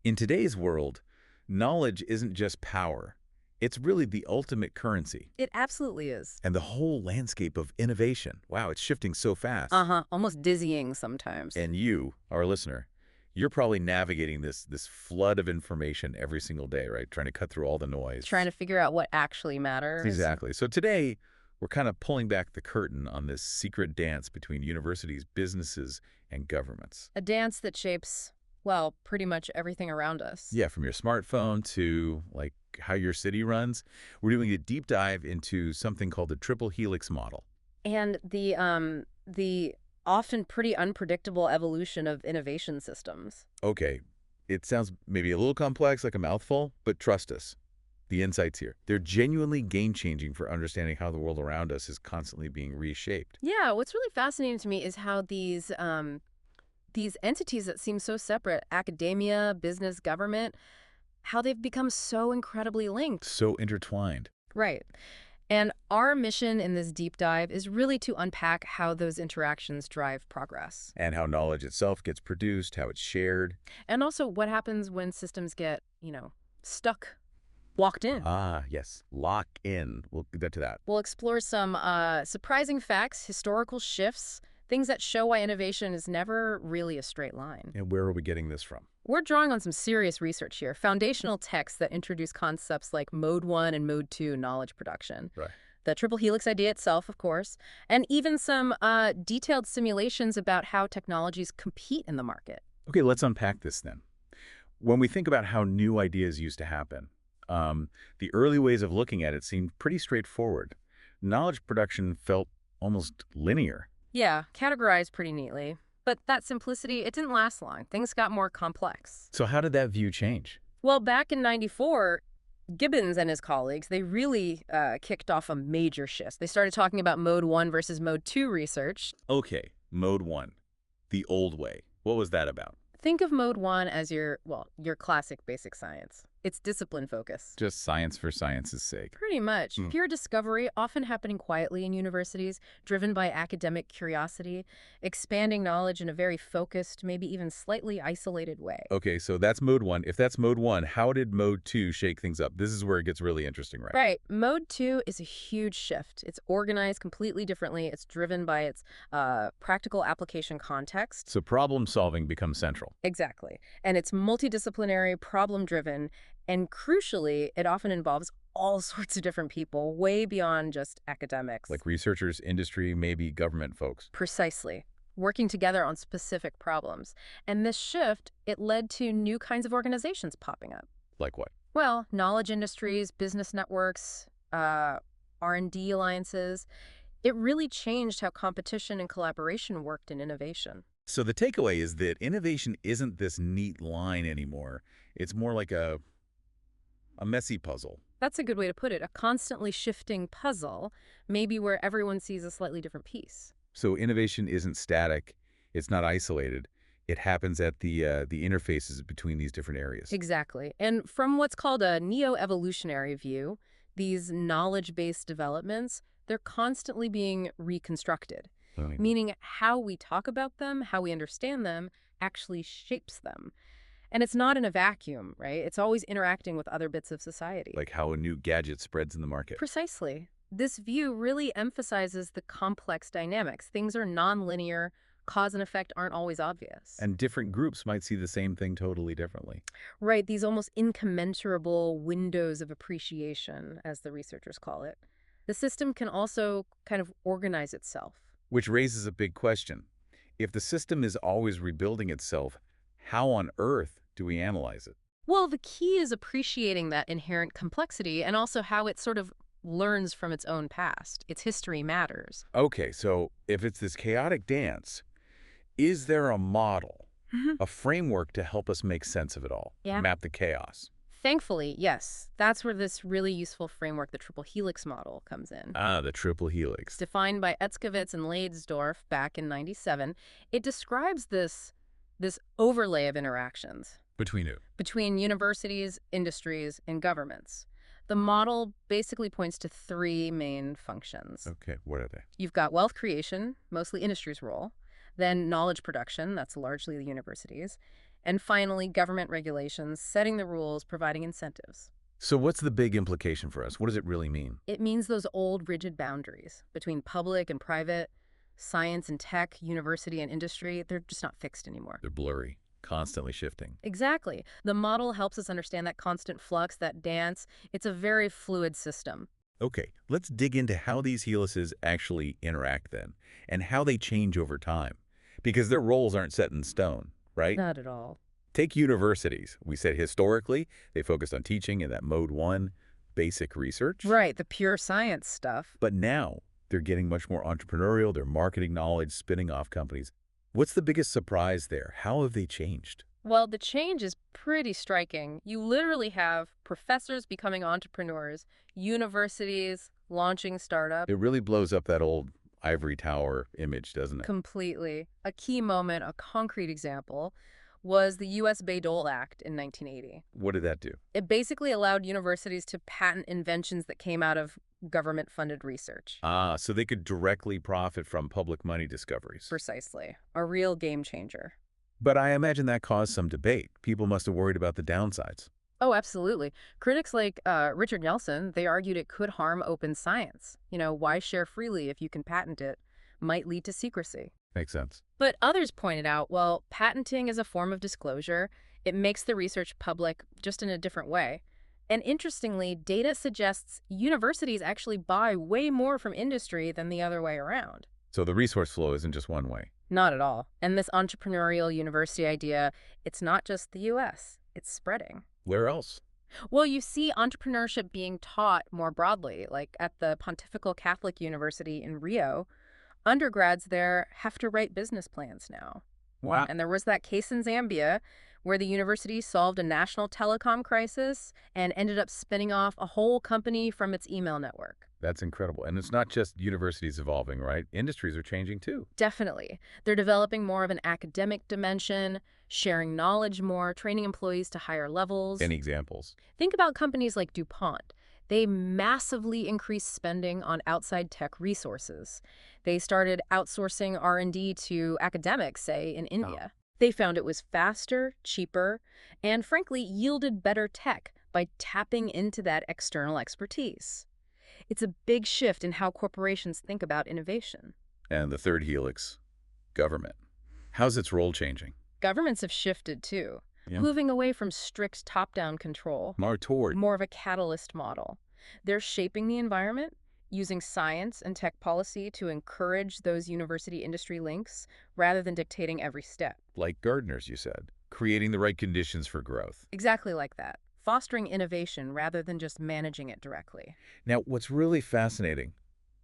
In today's world, knowledge isn't just power. It's really the ultimate currency. It absolutely is. And the whole landscape of innovation, wow, it's shifting so fast. Almost dizzying sometimes. And you, our listener, you're probably navigating this flood of information every single day, right? Trying to cut through all the noise. Trying to figure out what actually matters. Exactly. So today, we're kind of pulling back the curtain on this secret dance between universities, businesses, and governments. A dance that shapes, well, pretty much everything around us. Yeah, from your smartphone to, like, how your city runs. We're doing a deep dive into something called the Triple Helix model. And the often pretty unpredictable evolution of innovation systems. Okay, it sounds maybe a little complex, like a mouthful, but trust us. The insights here, they're genuinely game-changing for understanding how the world around us is constantly being reshaped. Yeah, what's really fascinating to me is how these entities that seem so separate, academia, business, government, how they've become so incredibly linked. So intertwined. Right. And our mission in this deep dive is really to unpack how those interactions drive progress. And how knowledge itself gets produced, how it's shared. And also what happens when systems get, stuck, locked in. Ah, yes. Lock in. We'll get to that. We'll explore some surprising facts, historical shifts, things that show why innovation is never really a straight line. And where are we getting this from? We're drawing on some serious research here, foundational texts that introduce concepts like Mode 1 and Mode 2 knowledge production. Right. The Triple Helix idea itself, of course, and even some detailed simulations about how technologies compete in the market. Okay, let's unpack this then. When we think about how new ideas used to happen, the early ways of looking at it seemed pretty straightforward. Knowledge production felt almost linear. Yeah, categorized pretty neatly. But that simplicity, it didn't last long. Things got more complex. So how did that view change? Well, back in '94, Gibbons and his colleagues, they really kicked off a major shift. They started talking about Mode 1 versus Mode 2 research. Okay, Mode 1, the old way. What was that about? Think of Mode 1 as your classic basic science. It's discipline focused. Just science for science's sake. Pretty much. Pure discovery, often happening quietly in universities, driven by academic curiosity, expanding knowledge in a very focused, maybe even slightly isolated way. Okay, so that's Mode 1. If that's Mode 1, how did Mode 2 shake things up? This is where it gets really interesting, right? Right. Mode 2 is a huge shift. It's organized completely differently. It's driven by its practical application context. So problem solving becomes central. Exactly. And it's multidisciplinary, problem-driven, and crucially, it often involves all sorts of different people, way beyond just academics. Like researchers, industry, maybe government folks. Precisely. Working together on specific problems. And this shift, it led to new kinds of organizations popping up. Like what? Well, knowledge industries, business networks, R&D alliances. It really changed how competition and collaboration worked in innovation. So the takeaway is that innovation isn't this neat line anymore. It's more like a messy puzzle. That's a good way to put it. A constantly shifting puzzle, maybe where everyone sees a slightly different piece. So innovation isn't static. It's not isolated. It happens at the interfaces between these different areas. Exactly. And from what's called a neo-evolutionary view, these knowledge-based developments, they're constantly being reconstructed. Meaning how we talk about them, how we understand them, actually shapes them. And it's not in a vacuum, right? It's always interacting with other bits of society. Like how a new gadget spreads in the market. Precisely. This view really emphasizes the complex dynamics. Things are nonlinear, cause and effect aren't always obvious. And different groups might see the same thing totally differently. Right, these almost incommensurable windows of appreciation, as the researchers call it. The system can also kind of organize itself. Which raises a big question. If the system is always rebuilding itself, how on earth do we analyze it? Well, the key is appreciating that inherent complexity and also how it sort of learns from its own past. Its history matters. Okay, so if it's this chaotic dance, is there a model, a framework to help us make sense of it all? Yeah. Map the chaos? Thankfully, yes. That's where this really useful framework, the Triple Helix model, comes in. Ah, the Triple Helix. Defined by Etzkowitz and Leydesdorff back in '97, it describes this overlay of interactions. Between who? Between universities, industries, and governments. The model basically points to three main functions. Okay, what are they? You've got wealth creation, mostly industry's role, then knowledge production, that's largely the universities, And finally, government regulations, setting the rules, providing incentives. So what's the big implication for us? What does it really mean? It means those old rigid boundaries between public and private, science and tech, university and industry, they're just not fixed anymore. They're blurry, constantly shifting. Exactly. The model helps us understand that constant flux, that dance. It's a very fluid system. Okay, let's dig into how these helices actually interact then, and how they change over time. Because their roles aren't set in stone, right? Not at all. Take universities. We said historically, they focused on teaching in that mode 1, basic research. Right, the pure science stuff. But now, they're getting much more entrepreneurial, they're marketing knowledge, spinning off companies. What's the biggest surprise there? How have they changed? Well, the change is pretty striking. You literally have professors becoming entrepreneurs, universities launching startups. It really blows up that old ivory tower image, doesn't it? Completely. A key moment, a concrete example, was the U.S. Bayh-Dole Act in 1980. What did that do? It basically allowed universities to patent inventions that came out of government-funded research. Ah, so they could directly profit from public money discoveries. Precisely. A real game changer. But I imagine that caused some debate. People must have worried about the downsides. Oh, absolutely. Critics like Richard Nelson, they argued it could harm open science. Why share freely if you can patent it? Might lead to secrecy. Makes sense. But others pointed out, well, patenting is a form of disclosure. It makes the research public just in a different way. And interestingly, data suggests universities actually buy way more from industry than the other way around. So the resource flow isn't just one way. Not at all. And this entrepreneurial university idea, it's not just the U.S., it's spreading. Where else? Well, you see entrepreneurship being taught more broadly, like at the Pontifical Catholic University in Rio. Undergrads there have to write business plans now. Wow. And there was that case in Zambia where the university solved a national telecom crisis and ended up spinning off a whole company from its email network. That's incredible. And it's not just universities evolving, right? Industries are changing too. Definitely. They're developing more of an academic dimension, sharing knowledge more, training employees to higher levels. Any examples? Think about companies like DuPont. They massively increased spending on outside tech resources. They started outsourcing R&D to academics, say, in India. They found it was faster, cheaper, and frankly, yielded better tech by tapping into that external expertise. It's a big shift in how corporations think about innovation. And the third helix, government. How's its role changing? Governments have shifted, too, Yeah. moving away from strict top-down control, More toward. more of a catalyst model. They're shaping the environment, using science and tech policy to encourage those university-industry links rather than dictating every step. Like gardeners, you said. Creating the right conditions for growth. Exactly like that. Fostering innovation rather than just managing it directly. Now, what's really fascinating,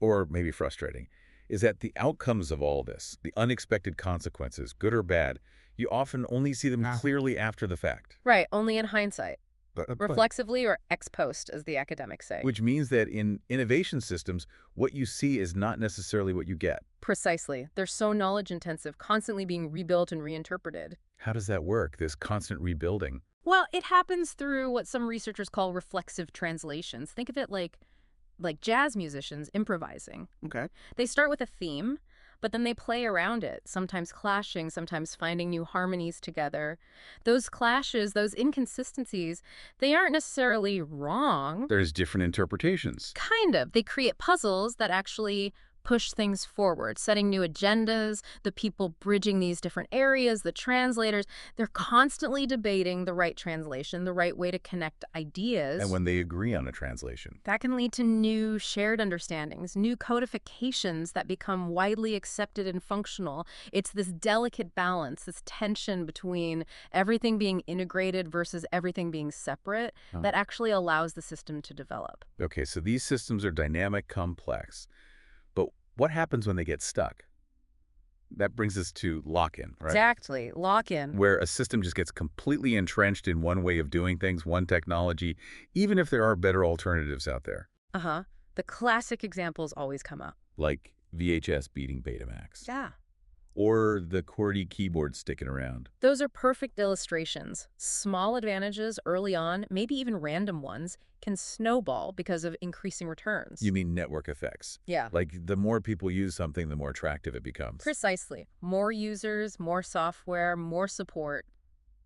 or maybe frustrating, is that the outcomes of all this, the unexpected consequences, good or bad, you often only see them clearly after the fact. Right, only in hindsight. But Reflexively or ex post, as the academics say. which means that in innovation systems, what you see is not necessarily what you get. Precisely. They're so knowledge intensive, constantly being rebuilt and reinterpreted. How does that work, this constant rebuilding? Well, it happens through what some researchers call reflexive translations. Think of it like jazz musicians improvising. Okay. They start with a theme, but then they play around it, sometimes clashing, sometimes finding new harmonies together. Those clashes, those inconsistencies, they aren't necessarily wrong. There's different interpretations. Kind of. They create puzzles that actually push things forward, setting new agendas, the people bridging these different areas, the translators. They're constantly debating the right translation, the right way to connect ideas. And when they agree on a translation. That can lead to new shared understandings, new codifications that become widely accepted and functional. It's this delicate balance, this tension between everything being integrated versus everything being separate that actually allows the system to develop. Okay, so these systems are dynamic, complex. But what happens when they get stuck? That brings us to lock-in, right? Exactly. Lock-in. Where a system just gets completely entrenched in one way of doing things, one technology, even if there are better alternatives out there. Uh-huh. The classic examples always come up. Like VHS beating Betamax. Yeah. Or the QWERTY keyboard sticking around. Those are perfect illustrations. Small advantages early on, maybe even random ones, can snowball because of increasing returns. You mean network effects? Yeah. Like the more people use something, the more attractive it becomes. Precisely. More users, more software, more support.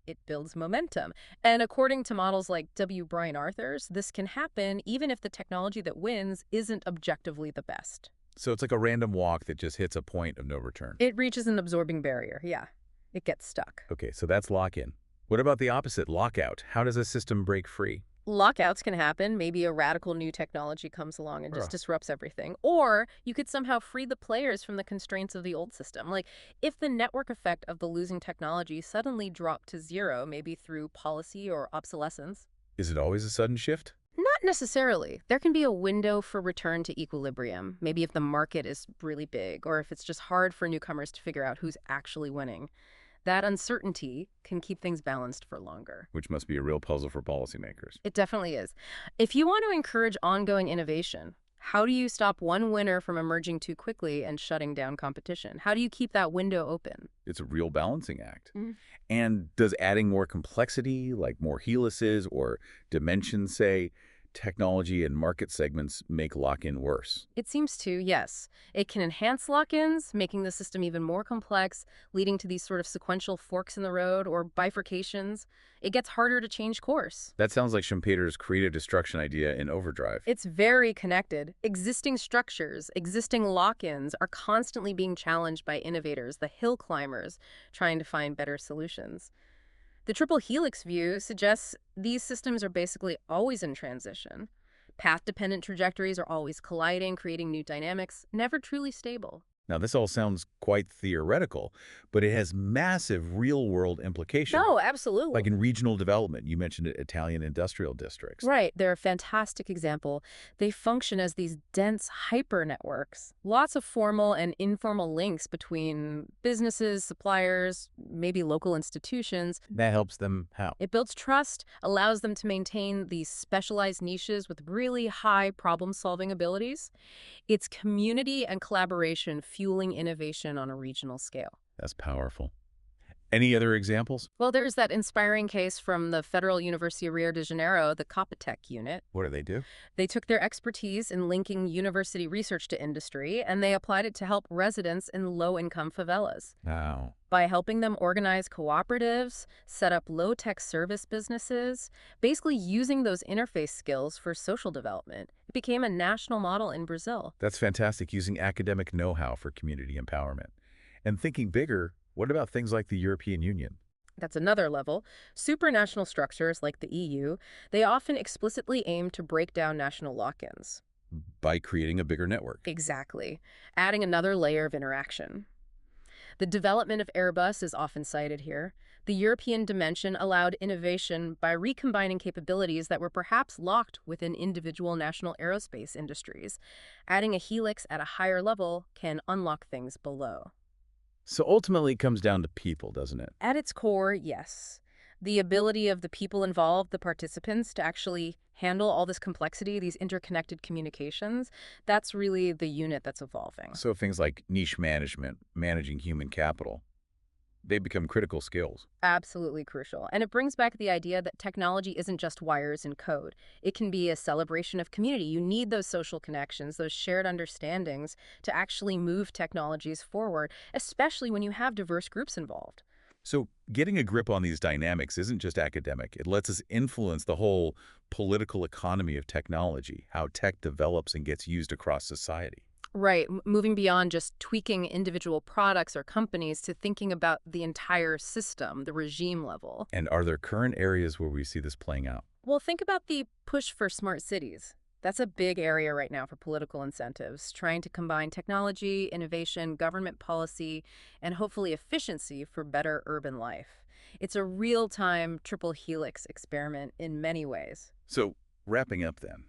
it builds momentum. And according to models like W. Brian Arthur's, this can happen even if the technology that wins isn't objectively the best. So it's like a random walk that just hits a point of no return. It reaches an absorbing barrier, yeah. It gets stuck. Okay, so that's lock-in. What about the opposite, lockout? How does a system break free? Lockouts can happen. Maybe a radical new technology comes along and just Ugh. disrupts everything. Or you could somehow free the players from the constraints of the old system. Like, if the network effect of the losing technology suddenly dropped to zero, maybe through policy or obsolescence. Is it always a sudden shift? Not necessarily. There can be a window for return to equilibrium, maybe if the market is really big or if it's just hard for newcomers to figure out who's actually winning. That uncertainty can keep things balanced for longer. Which must be a real puzzle for policymakers. It definitely is. If you want to encourage ongoing innovation, how do you stop one winner from emerging too quickly and shutting down competition? How do you keep that window open? It's a real balancing act. Mhm. And does adding more complexity, like more helices or dimensions, say, technology and market segments make lock-in worse? It seems to, yes. It can enhance lock-ins, making the system even more complex, leading to these sort of sequential forks in the road or bifurcations. It gets harder to change course. That sounds like Schumpeter's creative destruction idea in Overdrive. It's very connected. Existing structures, existing lock-ins are constantly being challenged by innovators, the hill climbers, trying to find better solutions. The triple helix view suggests these systems are basically always in transition. Path-dependent trajectories are always colliding, creating new dynamics, never truly stable. Now, this all sounds quite theoretical, but it has massive real-world implications. No, absolutely. Like in regional development, you mentioned Italian industrial districts. Right, they're a fantastic example. They function as these dense hyper-networks. Lots of formal and informal links between businesses, suppliers, maybe local institutions. That helps them how? It builds trust, allows them to maintain these specialized niches with really high problem-solving abilities. It's community and collaboration fueling innovation on a regional scale. That's powerful. Any other examples? Well, there's that inspiring case from the Federal University of Rio de Janeiro, the Copatec unit. What do they do? They took their expertise in linking university research to industry, and they applied it to help residents in low-income favelas. Wow. By helping them organize cooperatives, set up low-tech service businesses, basically using those interface skills for social development. It became a national model in Brazil. That's fantastic, using academic know-how for community empowerment. And thinking bigger, what about things like the European Union? That's another level. Supranational structures like the EU, they often explicitly aim to break down national lock-ins. By creating a bigger network. Exactly. Adding another layer of interaction. The development of Airbus is often cited here. The European dimension allowed innovation by recombining capabilities that were perhaps locked within individual national aerospace industries. Adding a helix at a higher level can unlock things below. So ultimately, it comes down to people, doesn't it? At its core, yes. The ability of the people involved, the participants, to actually handle all this complexity, these interconnected communications, that's really the unit that's evolving. So things like niche management, managing human capital, they become critical skills. Absolutely crucial. And it brings back the idea that technology isn't just wires and code. It can be a celebration of community. You need those social connections, those shared understandings to actually move technologies forward, especially when you have diverse groups involved. So getting a grip on these dynamics isn't just academic. It lets us influence the whole political economy of technology, how tech develops and gets used across society. Right, moving beyond just tweaking individual products or companies to thinking about the entire system, the regime level. And are there current areas where we see this playing out? Well, think about the push for smart cities. That's a big area right now for political incentives, trying to combine technology, innovation, government policy, and hopefully efficiency for better urban life. It's a real-time triple helix experiment in many ways. So wrapping up then,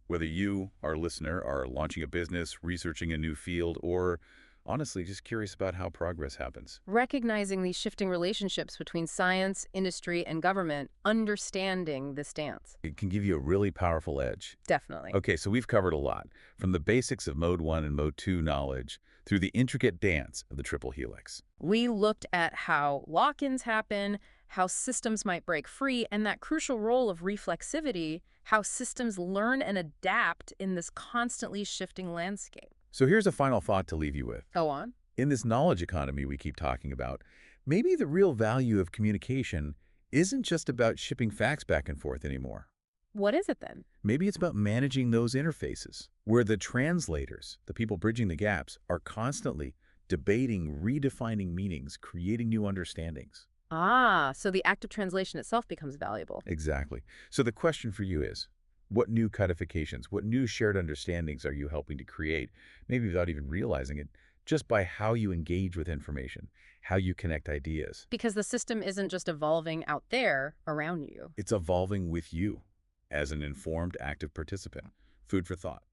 whether you, our listener, are launching a business, researching a new field, or honestly just curious about how progress happens. Recognizing these shifting relationships between science, industry, and government, understanding this dance. It can give you a really powerful edge. Definitely. Okay, so we've covered a lot, from the basics of Mode 1 and Mode 2 knowledge through the intricate dance of the triple helix. We looked at how lock-ins happen, how systems might break free, and that crucial role of reflexivity, how systems learn and adapt in this constantly shifting landscape. So here's a final thought to leave you with. Go on. In this knowledge economy we keep talking about, maybe the real value of communication isn't just about shipping facts back and forth anymore. What is it then? Maybe it's about managing those interfaces, where the translators, the people bridging the gaps, are constantly debating, redefining meanings, creating new understandings. Ah, so the act of translation itself becomes valuable. Exactly. So the question for you is, what new codifications, what new shared understandings are you helping to create, maybe without even realizing it, just by how you engage with information, how you connect ideas? Because the system isn't just evolving out there around you. It's evolving with you as an informed, active participant. Food for thought.